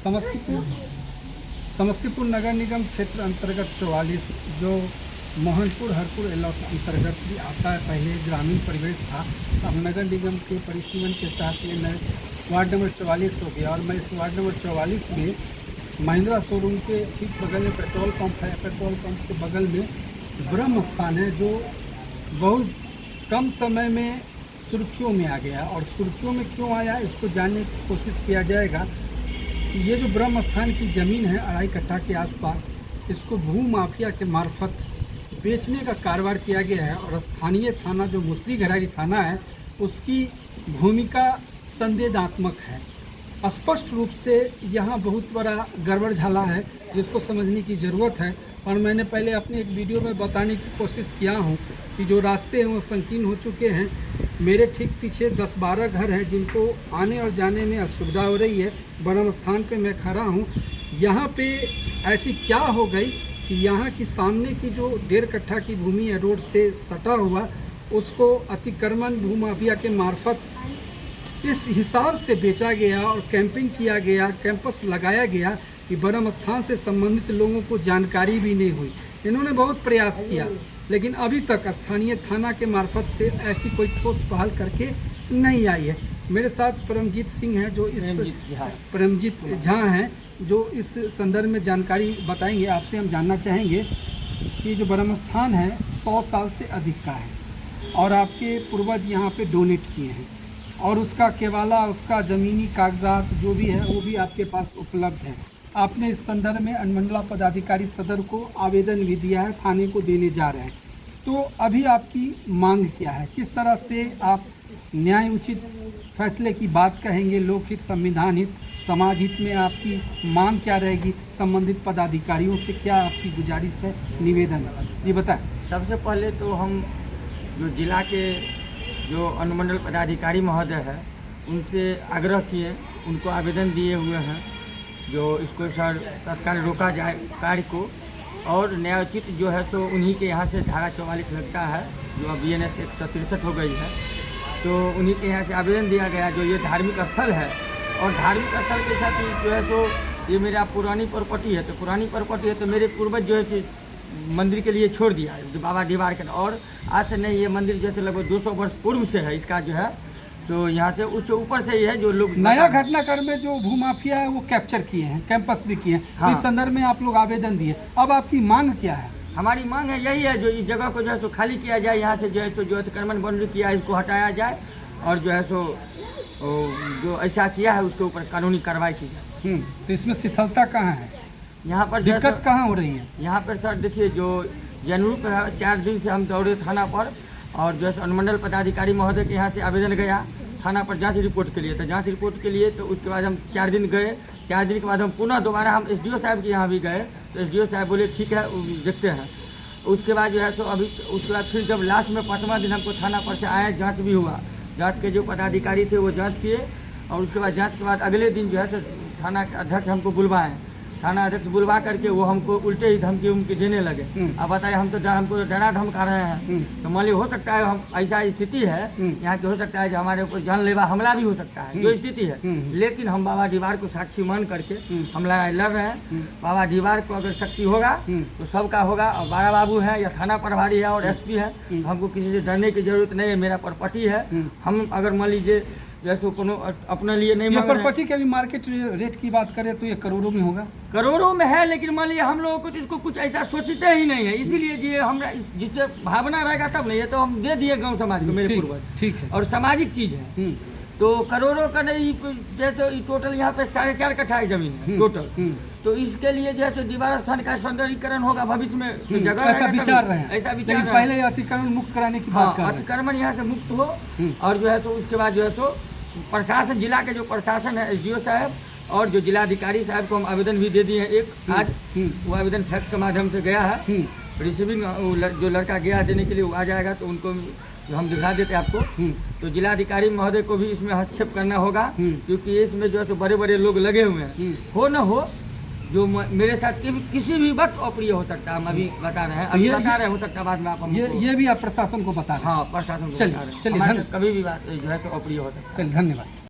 समस्तीपुर समस्तीपुर नगर निगम क्षेत्र अंतर्गत 44 जो मोहनपुर हरपुर इलाके अंतर्गत भी आता है। पहले ग्रामीण परिवेश था, अब नगर निगम के परिसीमन के तहत ये नए वार्ड नंबर 44 हो गया। और मैं इस वार्ड नंबर 44 में महिंद्रा शोरूम के ठीक बगल में पेट्रोल पंप है। पेट्रोल पंप के बगल में ब्रह्म स्थान है जो बहुत कम समय में सुर्खियों में आ गया। और सुर्खियों में क्यों आया इसको जानने की कोशिश किया जाएगा। ये जो ब्रह्म स्थान की ज़मीन है 2.5 कट्ठा के आसपास, इसको भू माफिया के मार्फत बेचने का कारोबार किया गया है। और स्थानीय थाना जो मुसरी घरारी थाना है उसकी भूमिका संदेहात्मक है। स्पष्ट रूप से यहाँ बहुत बड़ा गड़बड़ झाला है जिसको समझने की ज़रूरत है। और मैंने पहले अपने एक वीडियो में बताने की कोशिश किया हूँ कि जो रास्ते हैं वो संकीर्ण हो चुके हैं। मेरे ठीक पीछे 10-12 घर हैं जिनको आने और जाने में असुविधा हो रही है। ब्रह्म स्थान पे मैं खड़ा हूँ। यहाँ पे ऐसी क्या हो गई कि यहाँ की सामने की जो 1.5 कट्ठा की भूमि है रोड से सटा हुआ, उसको अतिक्रमण भूमाफिया के मार्फत इस हिसाब से बेचा गया और कैंपिंग किया गया, कैंपस लगाया गया कि ब्रह्म स्थान से संबंधित लोगों को जानकारी भी नहीं हुई। इन्होंने बहुत प्रयास किया लेकिन अभी तक स्थानीय थाना के मार्फत से ऐसी कोई ठोस पहल करके नहीं आई है। मेरे साथ परमजीत सिंह हैं जो इस परमजीत झा हैं जो इस संदर्भ में जानकारी बताएंगे। आपसे हम जानना चाहेंगे कि जो ब्रह्म स्थान है 100 साल से अधिक का है और आपके पूर्वज यहाँ पे डोनेट किए हैं और उसका केवाला, उसका ज़मीनी कागजात जो भी है वो भी आपके पास उपलब्ध है। आपने इस संदर्भ में अनुमंडला पदाधिकारी सदर को आवेदन भी दिया है, थाने को देने जा रहे हैं। तो अभी आपकी मांग क्या है? किस तरह से आप न्याय उचित फैसले की बात कहेंगे? लोकहित, संविधान हित, समाज हित में आपकी मांग क्या रहेगी? संबंधित पदाधिकारियों से क्या आपकी गुजारिश है, निवेदन है? जी बताएं। सबसे पहले तो हम जो जिला के जो अनुमंडल पदाधिकारी महोदय है उनसे आग्रह किए, उनको आवेदन दिए हुए हैं जो इसको सर तत्काल रोका जाए कार्य को। और न्यायोचित जो है सो उन्हीं के यहाँ से धारा 44 लगता है जो अब BNS 163 हो गई है, तो उन्हीं के यहाँ से आवेदन दिया गया जो ये धार्मिक स्थल है। और धार्मिक स्थल के साथ ही जो है तो ये मेरा पुरानी प्रॉपर्टी है, तो पुरानी प्रॉपर्टी है तो मेरे पूर्वज जो है मंदिर के लिए छोड़ दिया है जो बाबा दीवार के। और आज से नहीं, ये मंदिर जैसे लगभग 200 वर्ष पूर्व से है इसका जो है तो यहाँ से उससे ऊपर से ही है जो लोग नया घटनाक्रम में जो भूमाफिया है वो कैप्चर किए हैं, कैंपस भी किए हैं। हाँ। तो इस संदर्भ में आप लोग आवेदन दिए, अब आपकी मांग क्या है? हमारी मांग है यही है जो इस जगह को जो है सो खाली किया जाए, यहाँ से जो है सो जो अतिक्रमण बाउंड्री किया है इसको हटाया जाए और जो है सो जो ऐसा किया है उसके ऊपर कानूनी कार्रवाई की जाए। तो इसमें शिथिलता कहाँ है? यहाँ पर दिक्कत कहाँ हो रही है? यहाँ पर सर देखिए जो जनरूप है 4 दिन से हम दौड़े थाना पर और जो है अनुमंडल पदाधिकारी महोदय के यहाँ से आवेदन गया थाना पर जांच रिपोर्ट के लिए। तो जांच रिपोर्ट के लिए तो उसके बाद हम 4 दिन गए। 4 दिन के बाद हम पुनः दोबारा हम SDO साहब के यहाँ भी गए तो SDO साहब बोले ठीक है देखते हैं। उसके बाद जो है सो अभी उसके बाद फिर जब लास्ट में 5वां दिन हमको थाना पर से आया, जाँच भी हुआ। जाँच के जो पदाधिकारी थे वो जाँच किए और उसके बाद जाँच के बाद अगले दिन जो है सो थाना अध्यक्ष हमको बुलवाएँ। थाना अध्यक्ष बुलवा करके वो हमको उल्टे ही धमकी उमकी देने लगे। अब बताइए हमको डरा धमका रहे हैं। तो मान ली हो सकता है हम ऐसा स्थिति है यहाँ की, हो सकता है कि हमारे ऊपर जानलेवा हमला भी हो सकता है जो स्थिति है। लेकिन हम बाबा दीवार को साक्षी मान करके हम लड़ाई लड़ रहे हैं। बाबा दीवार को अगर शक्ति होगा तो सबका होगा। और बारा बाबू है या थाना प्रभारी है और SP है, तो हमको किसी से डरने की जरूरत नहीं है। मेरा प्रॉपर्टी है, हम अगर मान लीजिए जैसे कोनो अपने लिए नहीं मांग रहे हैं। प्रॉपर्टी के भी मार्केट रेट की बात करें तो ये करोड़ों में होगा। करोड़ों में है, लेकिन मान लीजिए हम लोगों को तो इसको कुछ ऐसा सोचते ही नहीं है। इसीलिए जी हमरा जिससे भावना रहेगा तब नहीं है तो हम दे दिए गांव समाज को, मेरे पूर्वज। ठीक है। और सामाजिक चीज है तो करोड़ों का नहीं, जैसे टोटल यहाँ पे 4.5 कट्ठा जमीन है टोटल। तो इसके लिए जैसे दीवार स्थान का सौंदर्यीकरण होगा भविष्य में तो जगह ऐसा विचार रहे हैं। ऐसा विचार पहले अतिक्रमण मुक्त कराने की बात कर रहे हैं। अतिक्रमण यहाँ से मुक्त हो और जो है तो उसके बाद जो है तो प्रशासन, जिला के जो प्रशासन है SDO साहब और जो जिलाधिकारी साहब को हम आवेदन भी दे दिए हैं। एक आज वो आवेदन फैक्स के माध्यम से गया है, रिसीविंग जो लड़का गया देने के लिए वो आ जाएगा तो उनको हम दिखा देते आपको। तो जिलाधिकारी महोदय को भी इसमें हस्तक्षेप करना होगा क्योंकि इसमें जो है बड़े बड़े लोग लगे हुए हैं। हो न हो जो मेरे साथ किसी भी वक्त अप्रिय हो सकता है। हम अभी बता रहे हैं, अभी बता रहे हैं, हो सकता है बाद में आप ये भी आप प्रशासन को बता रहे हैं। हाँ, प्रशासन को चलिए कभी भी बात जो है तो अप्रिय हो सकता है। चलिए, धन्यवाद।